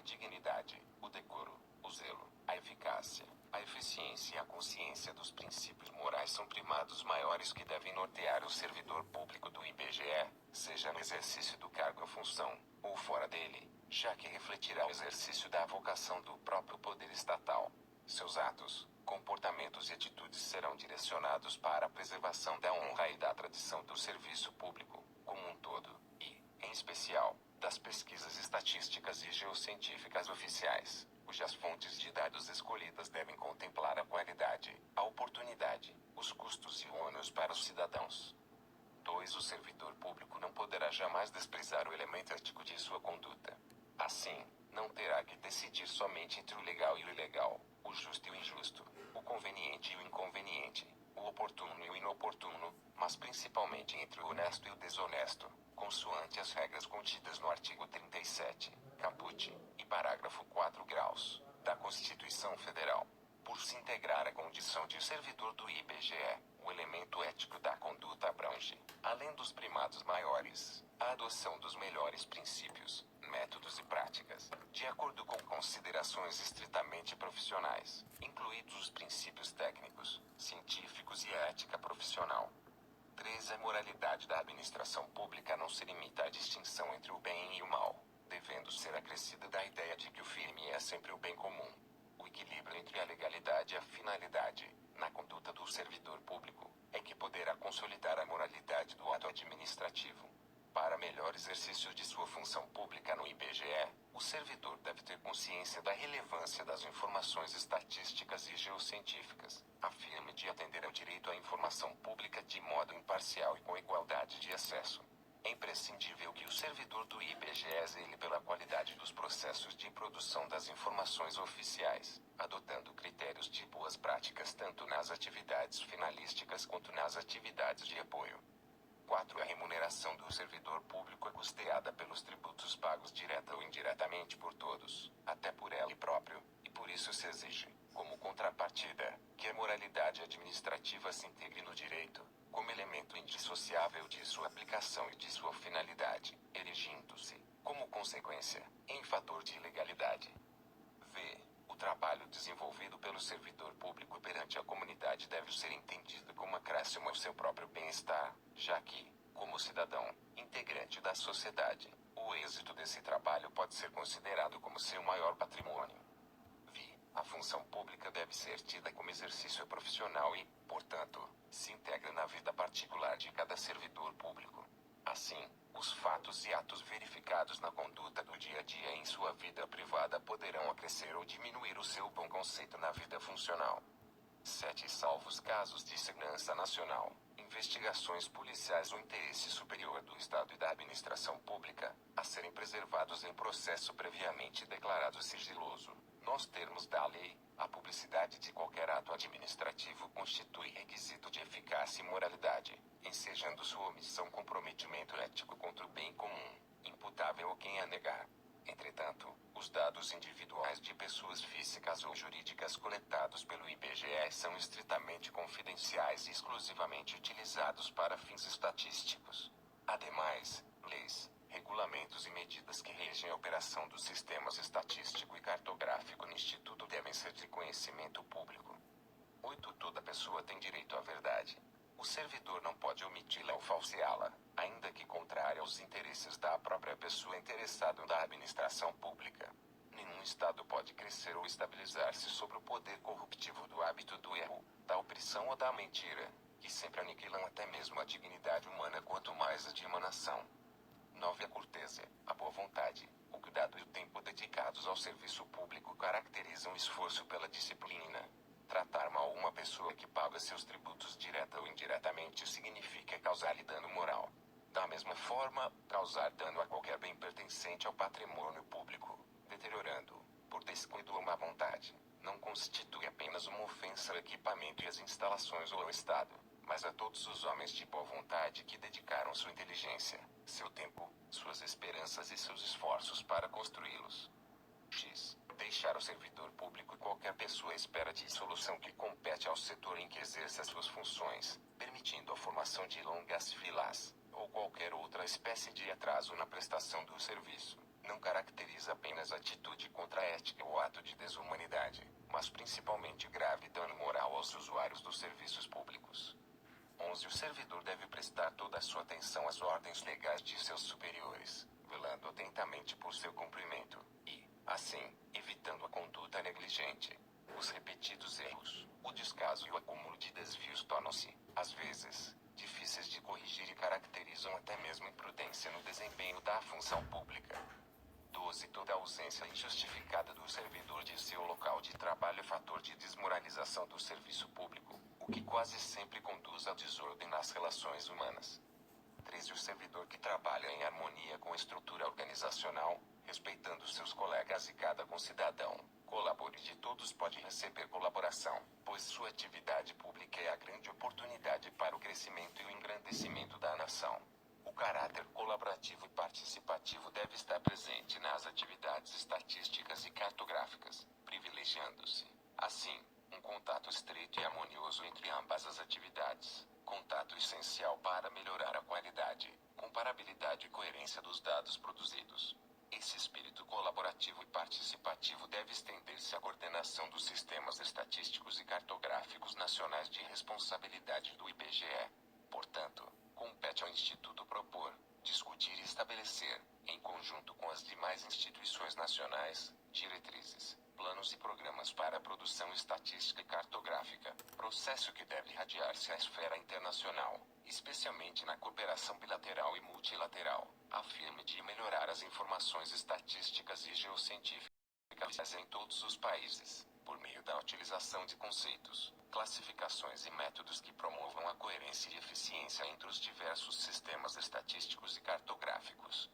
dignidade, o decoro, o zelo, a eficácia, a eficiência e a consciência dos princípios morais são primados maiores que devem nortear o servidor público do IBGE, seja no exercício do cargo ou função, ou fora dele, já que refletirá o exercício da vocação do próprio poder estatal. Seus atos, comportamentos e atitudes serão direcionados para a preservação da honra e da tradição do serviço público, como um todo, e, em especial, das pesquisas estatísticas e geocientíficas oficiais, cujas fontes de dados escolhidas devem contemplar a qualidade, a oportunidade, os custos e o ônus para os cidadãos. 2. O servidor público não poderá jamais desprezar o elemento ético de sua conduta. Assim, não terá que decidir somente entre o legal e o ilegal, o justo e o injusto, o conveniente e o inconveniente, o oportuno e o inoportuno, mas principalmente entre o honesto e o desonesto, consoante as regras contidas no artigo 37, caput, e parágrafo 4 graus, da Constituição Federal. Por se integrar à condição de servidor do IBGE, o elemento ético da conduta abrange, além dos primados maiores, a adoção dos melhores princípios, métodos e práticas, de acordo com considerações estritamente profissionais, incluídos os princípios técnicos, científicos e a ética profissional. 3. A moralidade da administração pública não se limita à distinção entre o bem e o mal, devendo ser acrescida da ideia de que o firme é sempre o bem comum. O equilíbrio entre a legalidade e a finalidade, na conduta do servidor público, é que poderá consolidar a moralidade do ato administrativo. Para melhor exercício de sua função pública no IBGE, o servidor deve ter consciência da relevância das informações estatísticas e geocientíficas, a fim de atender ao direito à informação pública de modo imparcial e com igualdade de acesso. É imprescindível que o servidor do IBGE zele pela qualidade dos processos de produção das informações oficiais, adotando critérios de boas práticas tanto nas atividades finalísticas quanto nas atividades de apoio. 4. A remuneração do servidor público é custeada pelos tributos pagos direta ou indiretamente por todos, até por ele próprio, e por isso se exige, como contrapartida, que a moralidade administrativa se integre no direito, como elemento indissociável de sua aplicação e de sua finalidade, erigindo-se, como consequência, em fator de legalidade. V. O trabalho desenvolvido pelo servidor público perante a comunidade deve ser entendido como acréscimo ao seu próprio bem-estar, já que, como cidadão, integrante da sociedade, o êxito desse trabalho pode ser considerado como seu maior patrimônio. Vi. A função pública deve ser tida como exercício profissional e, portanto, se integra na vida particular de cada servidor público. Assim, os fatos e atos verificados na conduta do dia a dia em sua vida privada poderão acrescer ou diminuir o seu bom conceito na vida funcional. 7. Salvo os casos de segurança nacional, investigações policiais ou interesse superior do Estado e da administração pública, a serem preservados em processo previamente declarado sigiloso, nos termos da lei, a publicidade de qualquer ato administrativo constitui requisito de eficácia e moralidade, ensejando sua omissão comprometimento ético contra o bem comum, imputável a quem a negar. Entretanto, os dados individuais de pessoas físicas ou jurídicas coletados pelo IBGE são estritamente confidenciais e exclusivamente utilizados para fins estatísticos. Ademais, leis, regulamentos e medidas que regem a operação dos sistemas estatístico e cartográfico no Instituto devem ser de conhecimento público. 8. Toda pessoa tem direito à verdade. O servidor não pode omiti-la ou falseá-la, ainda que contrária aos interesses da própria pessoa interessada da administração pública. Nenhum Estado pode crescer ou estabilizar-se sobre o poder corruptivo do hábito do erro, da opressão ou da mentira, que sempre aniquilam até mesmo a dignidade humana quanto mais a de uma nação. 9. A cortesia, a boa vontade, o cuidado e o tempo dedicados ao serviço público caracterizam o esforço pela disciplina. Tratar mal uma pessoa que paga seus tributos direta ou indiretamente significa causar-lhe dano moral. Da mesma forma, causar dano a qualquer bem pertencente ao patrimônio público, deteriorando-o, por descuido ou má vontade, não constitui apenas uma ofensa ao equipamento e às instalações ou ao Estado, mas a todos os homens de boa vontade que dedicaram sua inteligência, seu tempo, suas esperanças e seus esforços para construí-los. X. Deixar ao servidor público qualquer pessoa à espera de solução que compete ao setor em que exerça suas funções, permitindo a formação de longas filas, ou qualquer outra espécie de atraso na prestação do serviço. não caracteriza apenas atitude contra a ética ou ato de desumanidade, mas principalmente grave dano moral aos usuários dos serviços públicos. 11. O servidor deve prestar toda a sua atenção às ordens legais de seus superiores, velando atentamente por seu cumprimento, e, assim, evitando a conduta negligente. Os repetidos erros, o descaso e o acúmulo de desvios tornam-se, às vezes, difíceis de corrigir e caracterizam até mesmo imprudência no desempenho da função pública. 12. Toda ausência injustificada do servidor de seu local de trabalho é fator de desmoralização do serviço público, o que quase sempre conduz à desordem nas relações humanas. 13. O servidor que trabalha em harmonia com a estrutura organizacional, respeitando seus colegas e cada concidadão, colabore de todos pode receber colaboração, pois sua atividade pública é a grande oportunidade para o crescimento e o engrandecimento da nação. O caráter colaborativo e participativo deve estar presente nas atividades estatísticas e cartográficas, privilegiando-se, assim, um contato estreito e harmonioso entre ambas as atividades, contato essencial para melhorar a qualidade, comparabilidade e coerência dos dados produzidos. Esse espírito colaborativo e participativo deve estender-se à coordenação dos sistemas estatísticos e cartográficos nacionais de responsabilidade do IBGE. Portanto, compete ao Instituto propor, discutir e estabelecer, em conjunto com as demais instituições nacionais, diretrizes, planos e programas para a produção estatística e cartográfica, processo que deve irradiar-se à esfera internacional, especialmente na cooperação bilateral e multilateral, a fim de melhorar as informações estatísticas e geocientíficas em todos os países, por meio da utilização de conceitos, classificações e métodos que promovam a coerência e eficiência entre os diversos sistemas estatísticos e cartográficos.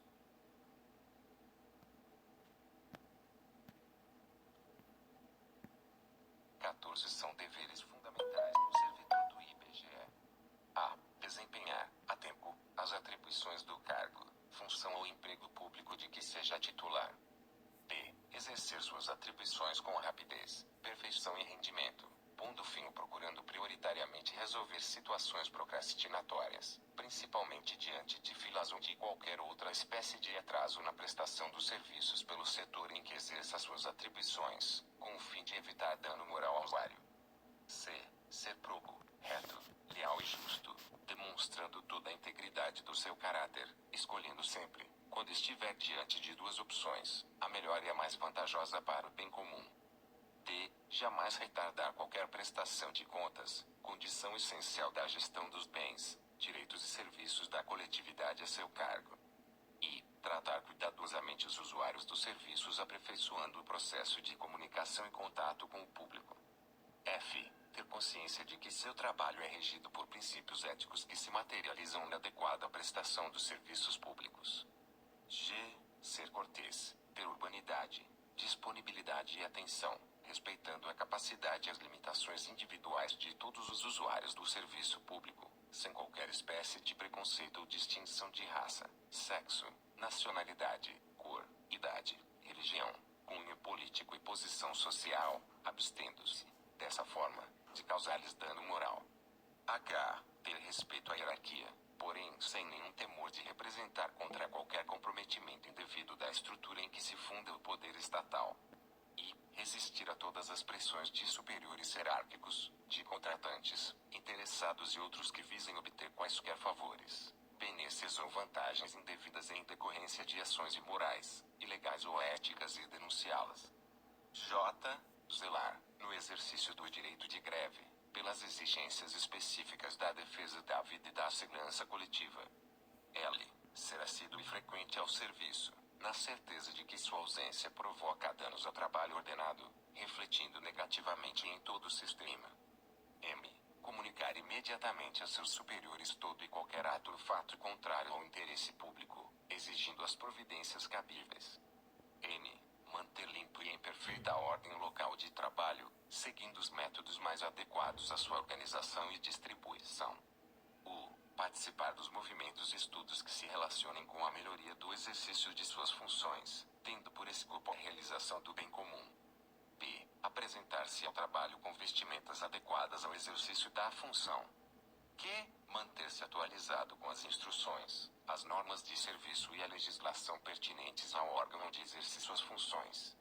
São deveres fundamentais do servidor do IBGE. A. Desempenhar, a tempo, as atribuições do cargo, função ou emprego público de que seja titular. B. Exercer suas atribuições com rapidez, perfeição e rendimento, pondo fim ou procurando prioritariamente resolver situações procrastinatórias, principalmente diante de filas ou de qualquer outra espécie de atraso na prestação dos serviços pelo setor em que exerça suas atribuições, com o fim de evitar dano moral ao usuário. C. Ser probo, reto, leal e justo, demonstrando toda a integridade do seu caráter, escolhendo sempre, quando estiver diante de duas opções, a melhor e a mais vantajosa para o bem comum. D. Jamais retardar qualquer prestação de contas, condição essencial da gestão dos bens, direitos e serviços da coletividade a seu cargo. E. Tratar cuidadosamente os usuários dos serviços aperfeiçoando o processo de comunicação e contato com o público. F. Ter consciência de que seu trabalho é regido por princípios éticos que se materializam na adequada prestação dos serviços públicos. G. Ser cortês, ter urbanidade, disponibilidade e atenção, respeitando a capacidade e as limitações individuais de todos os usuários do serviço público, sem qualquer espécie de preconceito ou distinção de raça, sexo, nacionalidade, cor, idade, religião, cunho político e posição social, abstendo-se, dessa forma, de causar-lhes dano moral. H. Ter respeito à hierarquia, porém sem nenhum temor de representar contra qualquer comprometimento indevido da estrutura em que se funda o poder estatal. E. Resistir a todas as pressões de superiores hierárquicos, de contratantes, interessados e outros que visem obter quaisquer favores, benesses ou vantagens indevidas em decorrência de ações imorais, ilegais ou éticas e denunciá-las. J. Zelar, no exercício do direito de greve, pelas exigências específicas da defesa da vida e da segurança coletiva. L. Ser assíduo e frequente ao serviço, na certeza de que sua ausência provoca danos ao trabalho ordenado, refletindo negativamente em todo o sistema. M. Comunicar imediatamente a seus superiores todo e qualquer ato ou fato contrário ao interesse público, exigindo as providências cabíveis. N. Manter limpo e em perfeita ordem o local de trabalho, seguindo os métodos mais adequados à sua organização e distribuição. U. Participar dos movimentos e estudos que se relacionem com a melhoria do exercício de suas funções, tendo por escopo a realização do bem comum. P. Apresentar-se ao trabalho com vestimentas adequadas ao exercício da função. Q. Manter-se atualizado com as instruções, as normas de serviço e a legislação pertinentes ao órgão de exercer suas funções.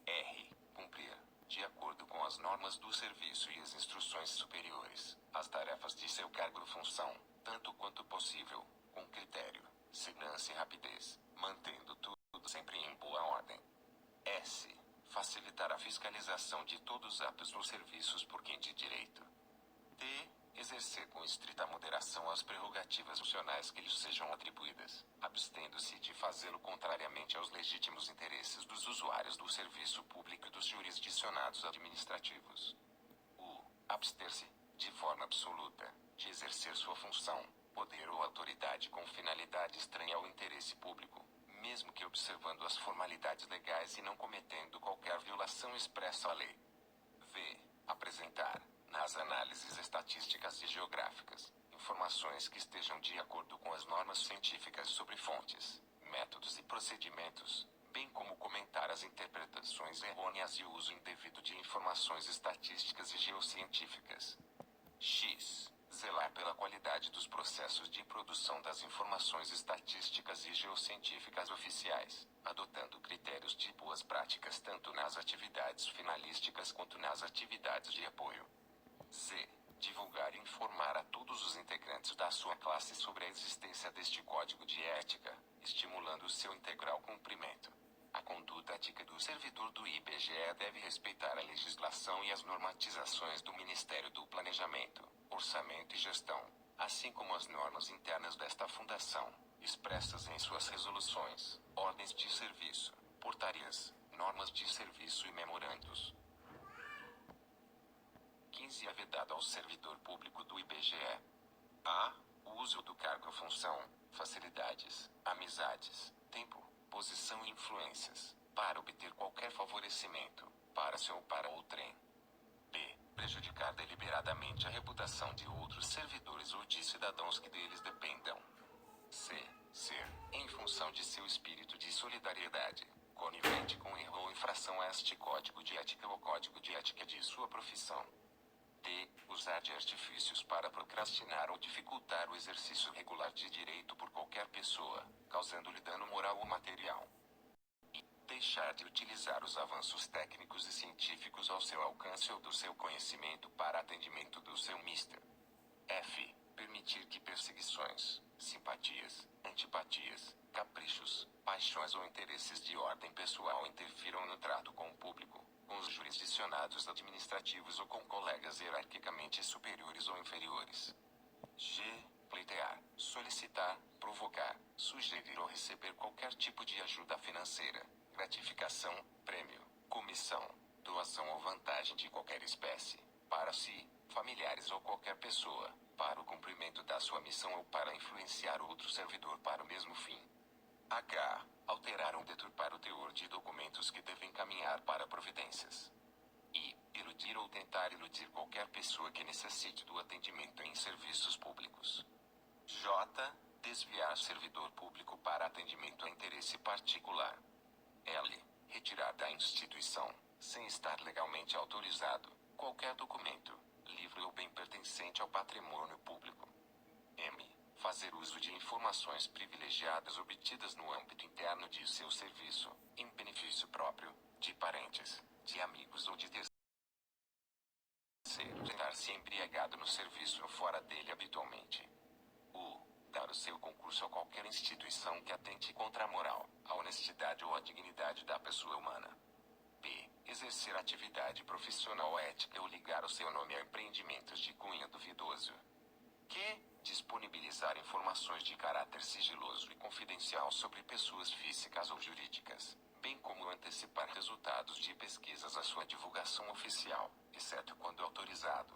R. Cumprir, de acordo com as normas do serviço e as instruções superiores, as tarefas de seu cargo ou função, tanto quanto possível, com critério, segurança e rapidez, mantendo tudo sempre em boa ordem. S. Facilitar a fiscalização de todos os atos ou serviços por quem de direito. D. Exercer com estrita moderação as prerrogativas funcionais que lhes sejam atribuídas, abstendo-se de fazê-lo contrariamente aos legítimos interesses dos usuários do serviço público e dos jurisdicionados administrativos. U. Abster-se, de forma absoluta, de exercer sua função, poder ou autoridade com finalidade estranha ao interesse público, mesmo que observando as formalidades legais e não cometendo qualquer violação expressa à lei. V. Apresentar, nas análises estatísticas e geográficas, informações que estejam de acordo com as normas científicas sobre fontes, métodos e procedimentos, bem como comentar as interpretações errôneas e o uso indevido de informações estatísticas e geocientíficas. X. Zelar pela qualidade dos processos de produção das informações estatísticas e geocientíficas oficiais, adotando critérios de boas práticas tanto nas atividades finalísticas quanto nas atividades de apoio. Z. Divulgar e informar a todos os integrantes da sua classe sobre a existência deste código de ética, estimulando o seu integral cumprimento. A conduta ética do servidor do IBGE deve respeitar a legislação e as normatizações do Ministério do Planejamento, Orçamento e Gestão, assim como as normas internas desta fundação, expressas em suas resoluções, ordens de serviço, portarias, normas de serviço e memorandos. 15. É vedado ao servidor público do IBGE: a. O uso do cargo ou função, facilidades, amizades, tempo, posição e influências, para obter qualquer favorecimento, para seu ou para outrem. B. Prejudicar deliberadamente a reputação de outros servidores ou de cidadãos que deles dependam. C. Ser, em função de seu espírito de solidariedade, conivente com erro ou infração a este código de ética ou código de ética de sua profissão. D. Usar de artifícios para procrastinar ou dificultar o exercício regular de direito por qualquer pessoa, causando-lhe dano moral ou material. E. Deixar de utilizar os avanços técnicos e científicos ao seu alcance ou do seu conhecimento para atendimento do seu mister. F. Permitir que perseguições, simpatias, antipatias, caprichos, paixões ou interesses de ordem pessoal interfiram no trato com o público, com os jurisdicionados administrativos ou com colegas hierarquicamente superiores ou inferiores. G. Pleitear, solicitar, provocar, sugerir ou receber qualquer tipo de ajuda financeira, gratificação, prêmio, comissão, doação ou vantagem de qualquer espécie, para si, familiares ou qualquer pessoa, para o cumprimento da sua missão ou para influenciar outro servidor para o mesmo fim. H. Alterar ou deturpar o teor de documentos que devem caminhar para providências. I. Iludir ou tentar iludir qualquer pessoa que necessite do atendimento em serviços públicos. J. Desviar servidor público para atendimento a interesse particular. L. Retirar da instituição, sem estar legalmente autorizado, qualquer documento, livro ou bem pertencente ao patrimônio público. M. Fazer uso de informações privilegiadas obtidas no âmbito interno de seu serviço, em benefício próprio, de parentes, de amigos ou de terceiros. Estar-se embriagado no serviço ou fora dele habitualmente. U. Dar o seu concurso a qualquer instituição que atente contra a moral, a honestidade ou a dignidade da pessoa humana. P. Exercer atividade profissional ética ou ligar o seu nome a empreendimentos de cunho duvidoso. Q. Disponibilizar informações de caráter sigiloso e confidencial sobre pessoas físicas ou jurídicas, bem como antecipar resultados de pesquisas à sua divulgação oficial, exceto quando autorizado.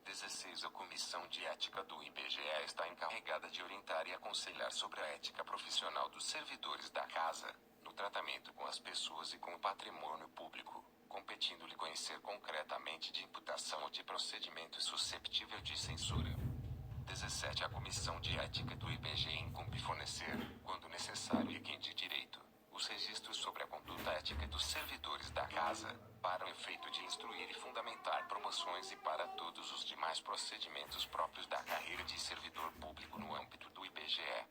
16. A Comissão de Ética do IBGE está encarregada de orientar e aconselhar sobre a ética profissional dos servidores da Casa, no tratamento com as pessoas e com o patrimônio público, competindo-lhe conhecer concretamente de imputação ou de procedimento susceptível de censura. 17. A Comissão de Ética do IBGE incumbe fornecer, quando necessário e quem de direito, os registros sobre a conduta ética dos servidores da Casa, para o efeito de instruir e fundamentar promoções e para todos os demais procedimentos próprios da carreira de servidor público no âmbito do IBGE.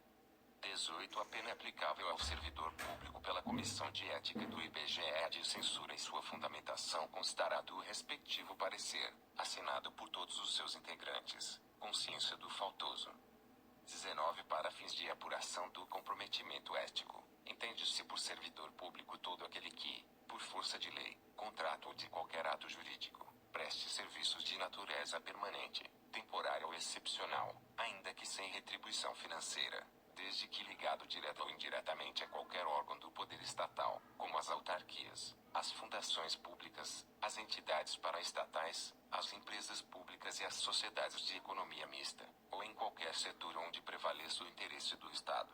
18. 18, a pena aplicável ao servidor público pela Comissão de Ética do IBGE de censura e sua fundamentação constará do respectivo parecer, assinado por todos os seus integrantes, com ciência do faltoso. 19. Para fins de apuração do comprometimento ético, entende-se por servidor público todo aquele que, por força de lei, contrato ou de qualquer ato jurídico, preste serviços de natureza permanente, temporária ou excepcional, ainda que sem retribuição financeira, desde que ligado direta ou indiretamente a qualquer órgão do poder estatal, como as autarquias, as fundações públicas, as entidades paraestatais, as empresas públicas e as sociedades de economia mista, ou em qualquer setor onde prevaleça o interesse do Estado.